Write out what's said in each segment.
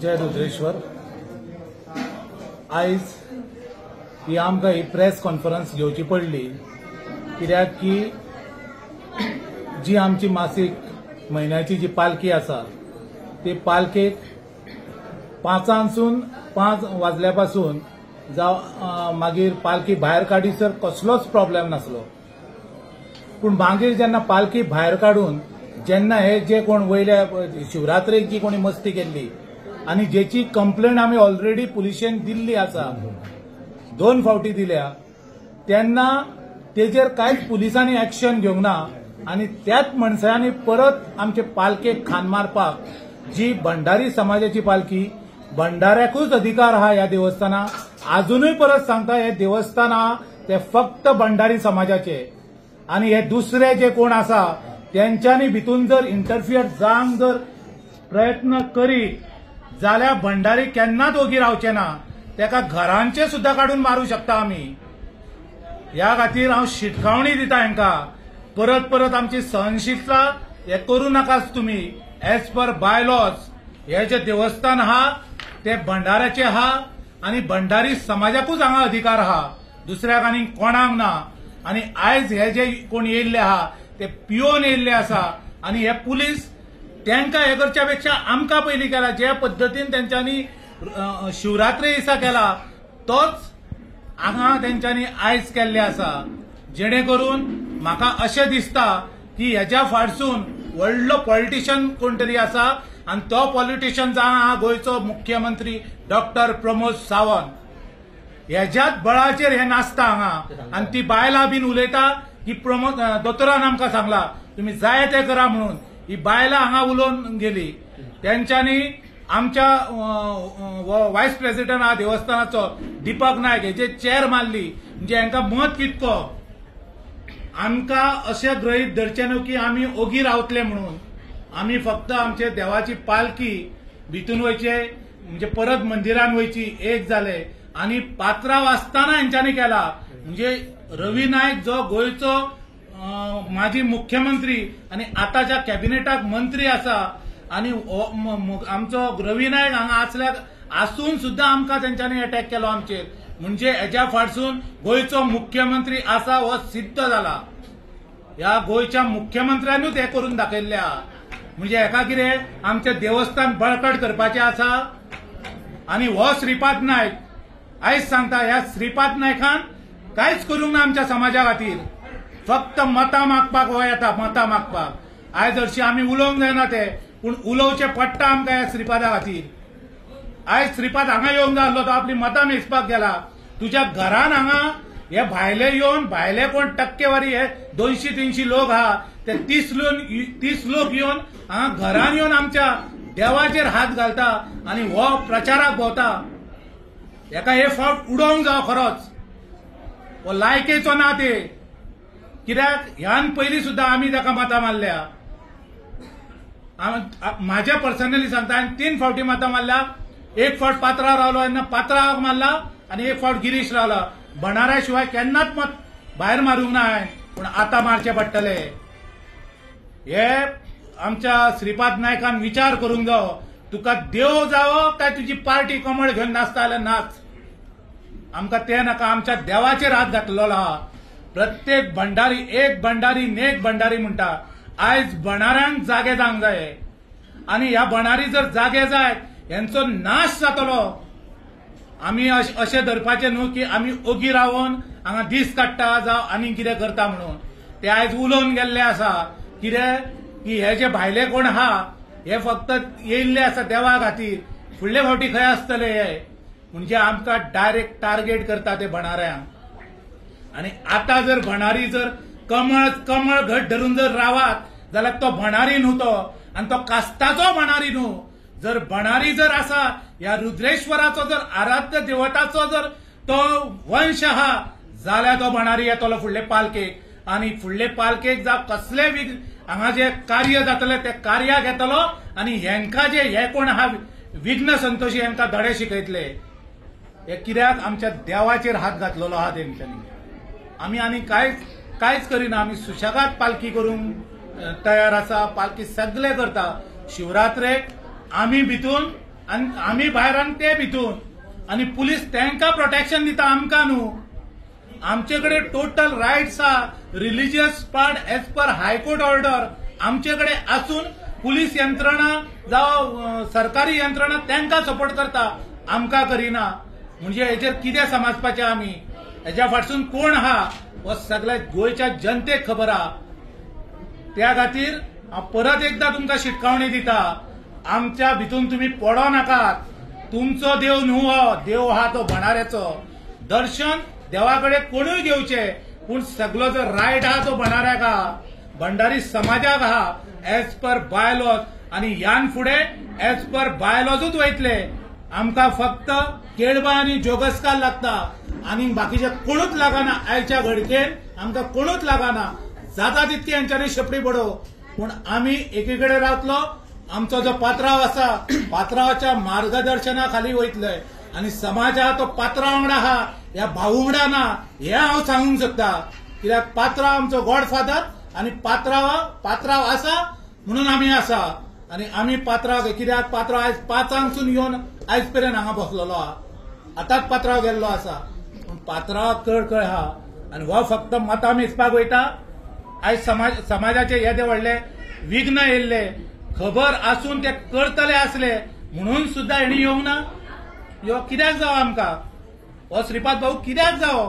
जय रुद्रेश्वर। आयज ही आमकां ही press conference घेवची पडली कित्याक की जी आमची मासीक म्हयन्याची जी पालखी आसा ती पालखेक 5 वाजल्यापासून जावं मागीर पालखी भायर काडीसर कसलोच प्रॉब्लेम नासलो, पूण मागीर जेन्ना पालखी भायर काडून जेन्ना हे जे कोण वयल्या शिवरात्रेक जी कोणी मस्ती केल्ली आनी जेची कंप्लेंट आमी ऑलरेडी पुलिशेन दिल्ली आसा, 2 फावटी दिल्या, तेन्ना तेजेर कांयच पुलिसांनी एक्शन घेवंक ना आनी त्याच मनशांनी परत आमचे पालखेक खान मारपाक जी भंडारी समाजाची पालखी, भंडाऱ्याकूच अधिकार आहा ह्या देवस्थाना, अजूनय परत सांगता हे देवस्थान आहा ते फक्त भंडारी समाजाचे आनी हे दुसरे जे कोण आसा त्यांच्यानी भितून जर इंटरफियर जावंक जर प्रयत्न करीत जाल्यार भंडारी केन्नाच ओगी रावचे ना, तेका घरांचे सुद्धा काढून मारू शकता आमी। ह्या खातीर हांव शिटकावणी दिता हांकां, परत परत आमची सहनशीलता हे करू नाकाच तुमी। एज पर बाय लॉज हे जे देवस्थान आहा ते भंडाऱ्याचे आहा आनी भंडारी समाजाकूच हांगा अधिकार आहा, दुसऱ्याक आनी कोणाक ना। आनी आयज हे जे कोण येयल्ले आहा ते पियोन येयल्ले आसा आनी हे पुलीस तांकां हे करच्या पेक्षा आमकां पयलीं केला, जे पद्दतीन तेंच्यांनी शिवरात्री दिसा केला तोच हांगा तेंच्यांनी आयज केल्ले आसा, जेणे करून म्हाका अशें दिसता की हेच्या फाटसून व्हडलो पॉलिटिशियन कोण तरी आसा आनी तो पॉलिटिशियन जावन आहा गोंयचो मुख्यमंत्री डॉक्टर प्रमोद सावंत। हेज्याच बळाचेर हे नाचता हांगा आनी ती बायलां बीन उलयता की प्रमोद दोतोरान आमकां सांगला तुमी जाय ते करा म्हणून। ही बायलां हांगा उलोवन गेली, तेंच्यांनी आमच्या व्हायस प्रेसिडेंट आहा देवस्थानाचो दीपक नायक हेचे चेर मारली, म्हणजे हांकां मत कितको। आमकां अशें गृहीत धरचें न्हू की आमी ओगी रावतले म्हणून, आमी फक्त आमचे देवाची पालखी भितून वयचे म्हणजे परत मंदिरान वयची एक जाले आनी पात्रांव आसतना हेंच्यांनी केला। म्हणजे रवी नायक जो गोंयचो माजी मुख्यमंत्री आनी आतांच्या कॅबिनेटाक मंत्री आसा आनी आमचो रवी नायक हांगा आसल्यार आसून सुद्धा आमकां तेंच्यांनी अटॅक केलो आमचेर, म्हणजे हेच्या फाटसून गोंयचो मुख्यमंत्री आसा हो सिद्ध जाला। ह्या गोंयच्या मुख्यमंत्र्यानूच हे करून दाखयल्ले आहा, म्हणजे हेका कितें आमचें देवस्थान बळकट करपाचें आसा। आनी हो श्रीपाद नायक आयज सांगता ह्या श्रीपाद नायकान कांयच करूंक ना आमच्या समाजा खातीर, फक्त मतां मागपाक हो येता, मतां मागपाक। आयज हरशीं आमी उलोवंक जायना ते, पूण उलोवचें पडटा आमकां ह्या श्रीपादा खातीर। आयज श्रीपाद हांगा येवंक जाय आसलो, तो आपली मतां मेजपाक गेला, तुज्या घरान हांगा हे भायले येवन भायले कोण टक्केवारी हे 200-300 लोक आहा ते 30 लोक येवन हांगा घरान येवन आमच्या देवाचेर हात घालता आनी हो प्रचाराक भोंवता। हेका हे फावट उडोवंक जावो खरोच, हो लायकेचो ना ते, कित्याक ह्यान पयलीं सुद्धा आमी ताका मतां मारल्या। म्हाजे पर्सनली सांगता हांवें 3 फावटी मतां मारल्या, एक फावट पात्रांव रावलो तेन्ना पात्रांवाक मारला आनी एक फावट गिरीश रावला। भंडाऱ्या शिवाय केन्नाच मत भायर मारूंक ना हांवें, पूण आतां मारचे पडटले। हे आमच्या श्रीपाद नायकान विचार करूंक जावो, तुका देव जावो काय तुजी पार्टी कमळ घेवन नाचता जाल्यार नाच, आमकां ते नाका। आमच्या देवाचेर हात घातलेलो आहा, प्रत्येक भंडारी एक भंडारी नेक भंडारी म्हणटा। आयज भंडाऱ्यांक जागे जावंक जाय आनी ह्या भंडारी जर जागे जाय हेंचो नाश जातलो। आमी अशें धरपाचें न्हू की आमी ओगी रावन हांगा दीस काडटा जावं आनी कितें करता म्हणून, ते आयज उलोवन गेल्ले आसा कितें की हे जे भायले कोण आहा हे फक्त येयल्ले आसा देवा खातीर, फुडले फावटी खंय आसतले हे, म्हणजे आमकां डायरेक्ट टार्गेट करता ते भंडाऱ्यांक। आनी आतां जर भंडारी जर कमळ घट धरून जर रावात जाल्यार तो भंडारी न्हू तो, आनी तो कास्ताचो भंडारी न्हू। जर भंडारी जर आसा ह्या रुद्रेश्वराचो जर आराध्य देवताचो जर तो वंश आहा जाल्यार तो भंडारी येतलो फुडले पालखेक आनी फुडले पालखेक जावं कसले हांगा जे कार्य जातले ते कार्याक येतलो आनी हेंकां जे हे कोण आहा विघ्न संतोशी हेंकां धडे शिकयतले। हे कित्याक आमच्या देवाचेर हात घातलेलो आहा तेंच्यांनी। आमी आनी कांयच करिना, आमी सुशेगाद पालखी करूंक तयार आसा, पालखी सगळे करता। शिवरात्रेक आमी भितून आणि आम्ही भायर आणि ते भितून आणि पुलीस तांकां प्रोटेक्शन दिता आमकां न्हू. आमचे कडेन टोटल रायट्स आहा religious part as per high court order आमचे कडेन आसून पुलीस यंत्रणा जावं सरकारी यंत्रणा तांकां सपोर्ट करता आमकां करिना. म्हणजे हेचेर कितें समजपाचें आमी. हेच्या फाटसून कोण आहा हो सगळ्या गोंयच्या जनतेक खबर आहा. त्या खातीर हांव परत एकदां तुमकां शिटकावणी दिता, आमच्या भितून तुमी पडो नाकात. तुमचो देव न्हू हो, देव आहा तो भंडाऱ्याचो. दर्शन देवा कडेन कोणूय घेवचे पूण सगळो जो रायट आहा तो भंडाऱ्याक आहा, भंडारी समाजाक आहा एज पर बायलॉज. आणि ह्यान फुडें एज पर बायलॉजूच वयतले. आमकां फक्त केळबा आनी जोगस्कार लागता आनी बाकीचे कोणूच लागना. आयच्या घडकेन आमकां कोणूच लागना. जाता तितकी हांच्यांनी शेपडी पडो. पूण आमी एकीकडे रावतलो. आमचो जो पात्रांव आसा पात्रांवाच्या मार्गदर्शना खाली वयतले आनी समाज आहा तो पात्रांव वांगडा आहा, ह्या भाऊ वांगडा ना हें हांव सांगूंक सोदता. कित्याक पात्रांव आमचो गॉडफादर आनी पात्रांव आसा म्हणून आमी आसा. आनी आमी पात्रांव कित्याक पात्रांव आयज 5 येवन आयज पर्यंत हांगा बसलेलो आहा. आतांच पात्रांव गेल्लो आसा. पूण पात्रांव कळ आहा आनी हो फक्त मतां मेजपाक वयता. आयज समाजाचे येदे व्हडले विघ्न येयल्ले खबर आसून ते करतले आसले म्हणून सुद्धा हेणी येवंक ना. ह्यो कित्याक जावो आमकां. हो श्रीपाद भाऊ कित्याक जावो.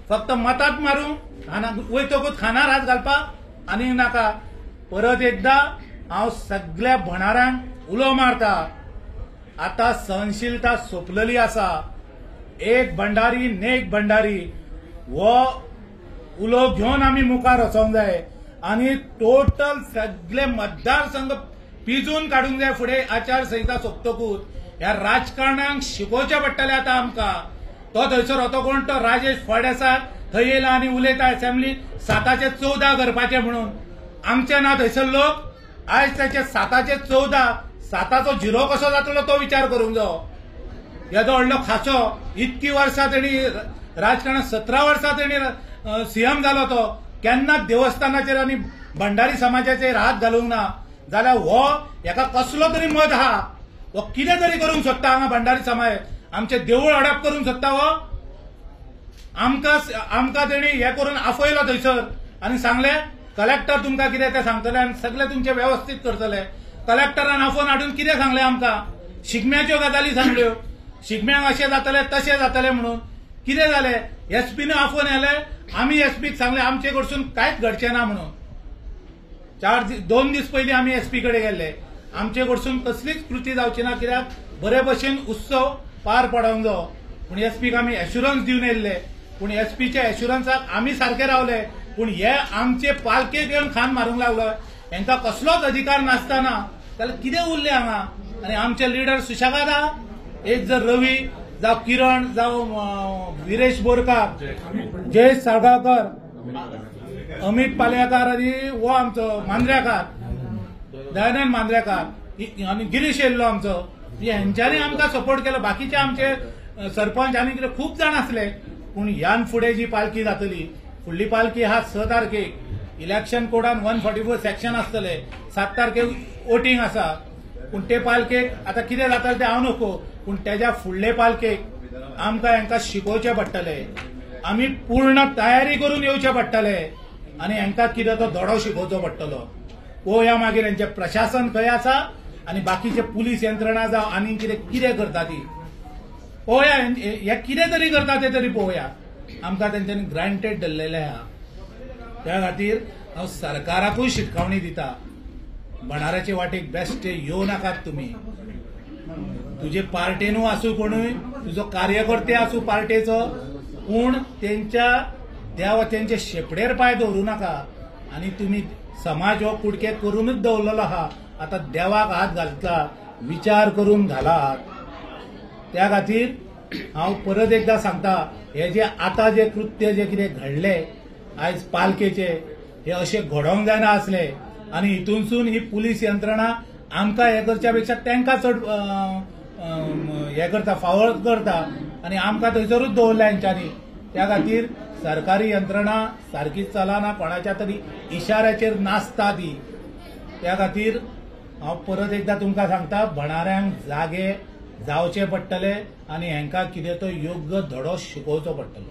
फक्त मतांत मारूं वयतकूच खानार हात घालपाक आनी नाका. परत एकदा हांव सगळ्या भंडाऱ्यांक उलो मारता, आतां सहनशीलता सोंपलेली आसा. एक भंडारी नेक भंडारी हो उलो घेवन आमी मुखार वचोंक जाय आनी टोटल सगळे मतदारसंघ पिजून काडूंक जाय. फुडें आचारसंहिता सोंपतकूच ह्या राजकारणांक शिकोवचें पडटलें आतां आमकां. तो थंयसर होतो कोण तो राजेश फळदेसाय थंय येयला आनी उलयता असेंब्ली 7चे 14 करपाचे म्हणून. आमचे ना थंयसर लोक. आयज त्याचे 7चे 14 7चो झिरो कसो जातलो तो विचार करूंक जायो. येदो व्हडलो खासो इतकी वर्सां तेणी राजकारणांत 17 वर्सां तेणी सीएम जालो तो केन्नाच देवस्थानाचेर आनी भंडारी समाजाचेर हात घालूंक ना. जाल्यार हो हेका कसलो तरी मत आहा. हो कितें तरी करूंक सोदता हांगा भंडारी समाज. आमचे देवूळ हडप करूंक सोदता हो. आमकां तेणी हे करून आफयलो थंयसर आनी सांगले कलेक्टर तुमकां कितें तें सांगतले आनी सगळे तुमचे व्यवस्थीत करतले. कलेक्टरान आफोवन हाडून कितें सांगलें आमकां. शिगम्याच्यो गजाली सांगल्यो. शिगम्याक अशें जातलें तशें जातलें म्हणून. कितें जालें एसपीन आफोवन येले. आमी एसपीक सांगलें आमचे कडसून कांयच घडचें ना म्हणून. 2 दीस पयलीं आमी एसपी कडेन गेल्ले. आमचे कडसून कसलीच कृती जावची ना कित्याक बरे भशेन उत्सव पार पडोंक जायो. पूण एसपीक आमी एश्युरन्स दिवन येयल्ले. पूण एसपीच्या एश्युरन्साक आमी सारके रावले. पूण हे आमचे पालकेक येवन खान मारूंक लागलो. हांकां कसलोच अधिकार नासतना जाल्यार कितें उरलें हांगा. आनी आमचे लिडर सुशेगाद आहा. एक जर रवी जावं किरण जावं विरेश बोरकार, जयेश साळगांवकर, अमित पालयेकार आनी हो आमचो मांद्रेकार दयानंद मांद्रेकार आनी गिरीश येयल्लो आमचो. हेंच्यांनी आमकां सपोर्ट केलो. बाकीचे आमचे सरपंच आनी कितें खूब जाण आसले. पूण ह्यान फुडें जी पालखी जातली फुडली पालखी हा 6 तारखेक. इलेक्शन कोडान 144 सेक्शन आसतले. 7 तारखेक वोटींग आसा. पूण ते पालखेक आतां कितें जाता तें हांव नको. पूण तेज्या फुडले पालखेक आमकां हांकां शिकोवचें पडटलें. आमी पूर्ण तयारी करून येवचें पडटलें आनी हांकां कितें तो धडो शिकोवचो पडटलो. पळोवया मागीर हांचें प्रशासन खंय आसा आनी बाकीचे पुलीस यंत्रणा जावं आनी कितें करता ती पळोवया. हे कितें तरी करता ते तरी पळोवया. आमकां तेंच्यांनी ग्रांटेड धरलेले आहा. त्या खातीर हांव सरकाराकूय शिटकावणी दिता. भंडाऱ्याचे वाटेक बेश्टे येवं नाकात तुमी. तुजे पार्टेनू आसूं कोणूय, तुजो कार्यकर्ते आसूं पार्टेचो, पूण तेंचे शेपडेर पांय दवरूं नाका. आनी तुमी समाज हो कुडकेत करूनच दवरलेलो आहा. आतां देवाक हात घालता विचार करून घालात. त्या खातीर हांव परत एकदा सांगता, हे जे आतां जे कृत्य जे कितें घडले आयज पालखेचे हे अशें घडोवंक जायना आसले. आनी हितूनसून ही पुलीस यंत्रणा आमकां हे करच्या पेक्षा तांकां चड हे करता, फावळ करता आनी आमकां थंयसरूच दवरल्या हेंच्यांनी. त्या खातीर सरकारी यंत्रणा सारकीच चलना. कोणाच्या तरी इशाऱ्याचेर नाचता ती. त्या खातीर हांव परत एकदा तुमकां सांगता, भणाऱ्यांक जागे जावचे पडटले आनी हांकां कितें तो योग्य धडो शिकोवचो पडटलो.